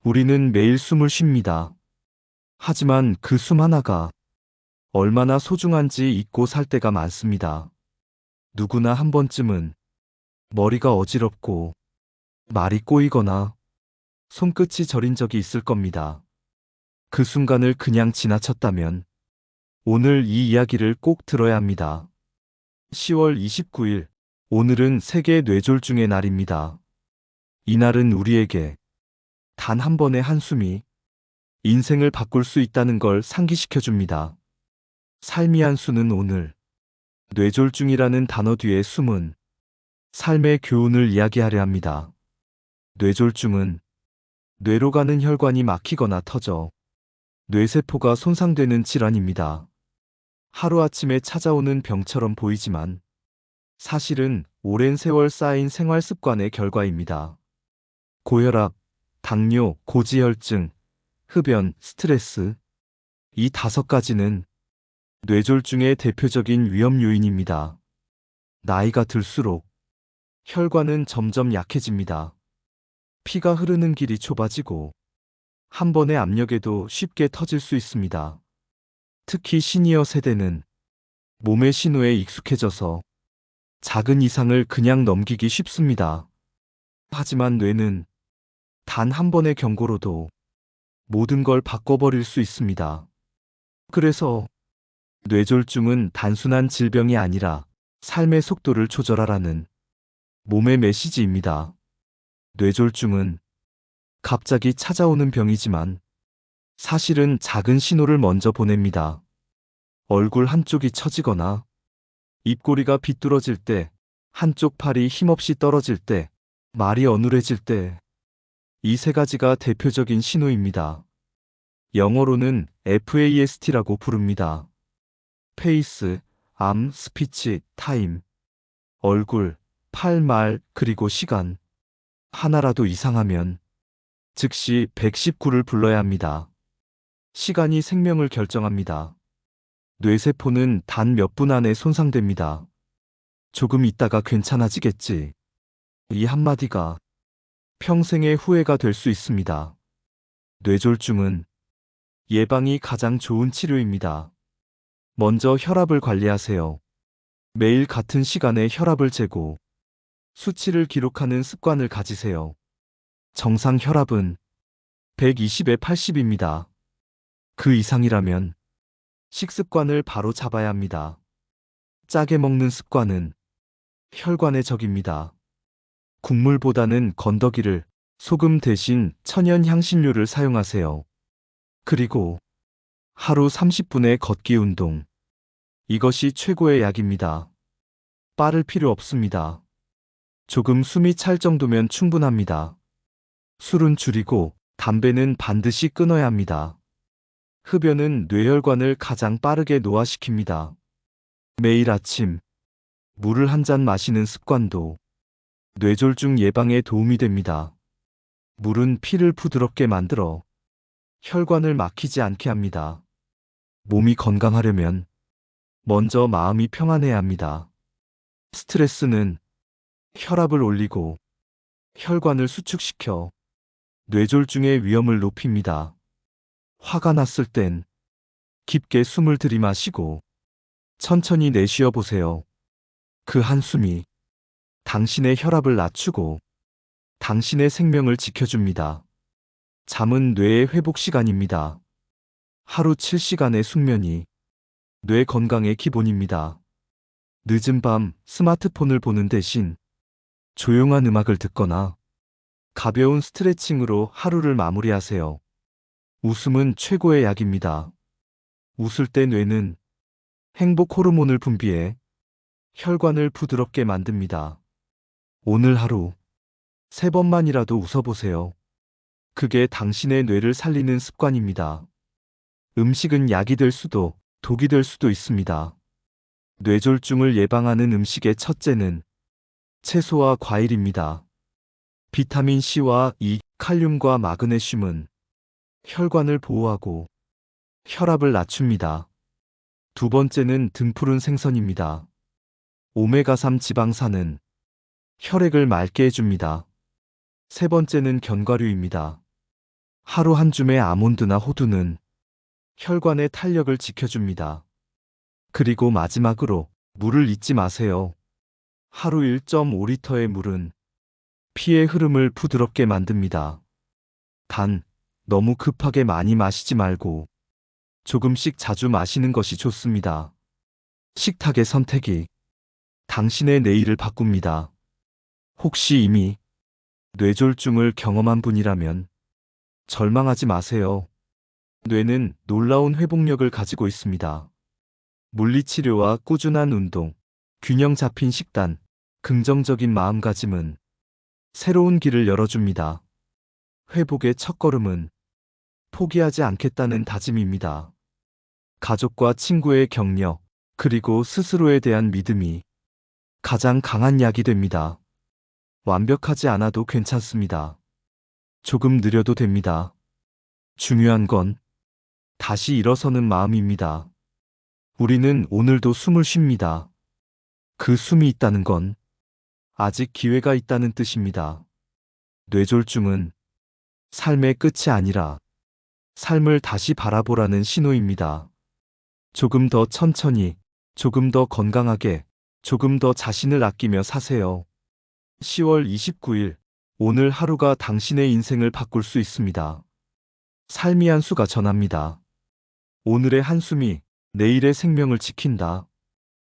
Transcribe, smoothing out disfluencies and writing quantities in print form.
우리는 매일 숨을 쉽니다. 하지만 그 숨 하나가 얼마나 소중한지 잊고 살 때가 많습니다. 누구나 한 번쯤은 머리가 어지럽고 말이 꼬이거나 손끝이 저린 적이 있을 겁니다. 그 순간을 그냥 지나쳤다면 오늘 이 이야기를 꼭 들어야 합니다. 10월 29일, 오늘은 세계 뇌졸중의 날입니다. 이날은 우리에게 단 한 번의 한숨이 인생을 바꿀 수 있다는 걸 상기시켜 줍니다. 삶이 한 수는 오늘, 뇌졸중이라는 단어 뒤에 숨은 삶의 교훈을 이야기하려 합니다. 뇌졸중은 뇌로 가는 혈관이 막히거나 터져 뇌세포가 손상되는 질환입니다. 하루아침에 찾아오는 병처럼 보이지만 사실은 오랜 세월 쌓인 생활 습관의 결과입니다. 고혈압, 당뇨, 고지혈증, 흡연, 스트레스, 이 5가지는 뇌졸중의 대표적인 위험 요인입니다. 나이가 들수록 혈관은 점점 약해집니다. 피가 흐르는 길이 좁아지고 한 번의 압력에도 쉽게 터질 수 있습니다. 특히 시니어 세대는 몸의 신호에 익숙해져서 작은 이상을 그냥 넘기기 쉽습니다. 하지만 뇌는 단 한 번의 경고로도 모든 걸 바꿔버릴 수 있습니다. 그래서 뇌졸중은 단순한 질병이 아니라 삶의 속도를 조절하라는 몸의 메시지입니다. 뇌졸중은 갑자기 찾아오는 병이지만 사실은 작은 신호를 먼저 보냅니다. 얼굴 한쪽이 처지거나 입꼬리가 비뚤어질 때, 한쪽 팔이 힘없이 떨어질 때, 말이 어눌해질 때, 이 3가지가 대표적인 신호입니다. 영어로는 FAST라고 부릅니다. 페이스, 암, 스피치, 타임. 얼굴, 팔, 말, 그리고 시간. 하나라도 이상하면 즉시 119를 불러야 합니다. 시간이 생명을 결정합니다. 뇌세포는 단 몇 분 안에 손상됩니다. 조금 있다가 괜찮아지겠지. 이 한마디가 평생의 후회가 될 수 있습니다. 뇌졸중은 예방이 가장 좋은 치료입니다. 먼저 혈압을 관리하세요. 매일 같은 시간에 혈압을 재고 수치를 기록하는 습관을 가지세요. 정상 혈압은 120에 80입니다. 그 이상이라면 식습관을 바로 잡아야 합니다. 짜게 먹는 습관은 혈관의 적입니다. 국물보다는 건더기를, 소금 대신 천연 향신료를 사용하세요. 그리고 하루 30분의 걷기 운동. 이것이 최고의 약입니다. 빠를 필요 없습니다. 조금 숨이 찰 정도면 충분합니다. 술은 줄이고 담배는 반드시 끊어야 합니다. 흡연은 뇌혈관을 가장 빠르게 노화시킵니다. 매일 아침 물을 한 잔 마시는 습관도 뇌졸중 예방에 도움이 됩니다. 물은 피를 부드럽게 만들어 혈관을 막히지 않게 합니다. 몸이 건강하려면 먼저 마음이 평안해야 합니다. 스트레스는 혈압을 올리고 혈관을 수축시켜 뇌졸중의 위험을 높입니다. 화가 났을 땐 깊게 숨을 들이마시고 천천히 내쉬어 보세요. 그 한숨이 당신의 혈압을 낮추고 당신의 생명을 지켜줍니다. 잠은 뇌의 회복 시간입니다. 하루 7시간의 숙면이 뇌 건강의 기본입니다. 늦은 밤 스마트폰을 보는 대신 조용한 음악을 듣거나 가벼운 스트레칭으로 하루를 마무리하세요. 웃음은 최고의 약입니다. 웃을 때 뇌는 행복 호르몬을 분비해 혈관을 부드럽게 만듭니다. 오늘 하루 3번만이라도 웃어보세요. 그게 당신의 뇌를 살리는 습관입니다. 음식은 약이 될 수도 독이 될 수도 있습니다. 뇌졸중을 예방하는 음식의 첫째는 채소와 과일입니다. 비타민 C와 E, 칼륨과 마그네슘은 혈관을 보호하고 혈압을 낮춥니다. 두 번째는 등푸른 생선입니다. 오메가3 지방산은 혈액을 맑게 해줍니다. 세 번째는 견과류입니다. 하루 한 줌의 아몬드나 호두는 혈관의 탄력을 지켜줍니다. 그리고 마지막으로 물을 잊지 마세요. 하루 1.5리터의 물은 피의 흐름을 부드럽게 만듭니다. 단, 너무 급하게 많이 마시지 말고 조금씩 자주 마시는 것이 좋습니다. 식탁의 선택이 당신의 내일을 바꿉니다. 혹시 이미 뇌졸중을 경험한 분이라면 절망하지 마세요. 뇌는 놀라운 회복력을 가지고 있습니다. 물리치료와 꾸준한 운동, 균형 잡힌 식단, 긍정적인 마음가짐은 새로운 길을 열어줍니다. 회복의 첫걸음은 포기하지 않겠다는 다짐입니다. 가족과 친구의 격려, 그리고 스스로에 대한 믿음이 가장 강한 약이 됩니다. 완벽하지 않아도 괜찮습니다. 조금 느려도 됩니다. 중요한 건 다시 일어서는 마음입니다. 우리는 오늘도 숨을 쉽니다. 그 숨이 있다는 건 아직 기회가 있다는 뜻입니다. 뇌졸중은 삶의 끝이 아니라 삶을 다시 바라보라는 신호입니다. 조금 더 천천히, 조금 더 건강하게, 조금 더 자신을 아끼며 사세요. 10월 29일, 오늘 하루가 당신의 인생을 바꿀 수 있습니다. 삶이 한 수가 전합니다. 오늘의 한숨이 내일의 생명을 지킨다.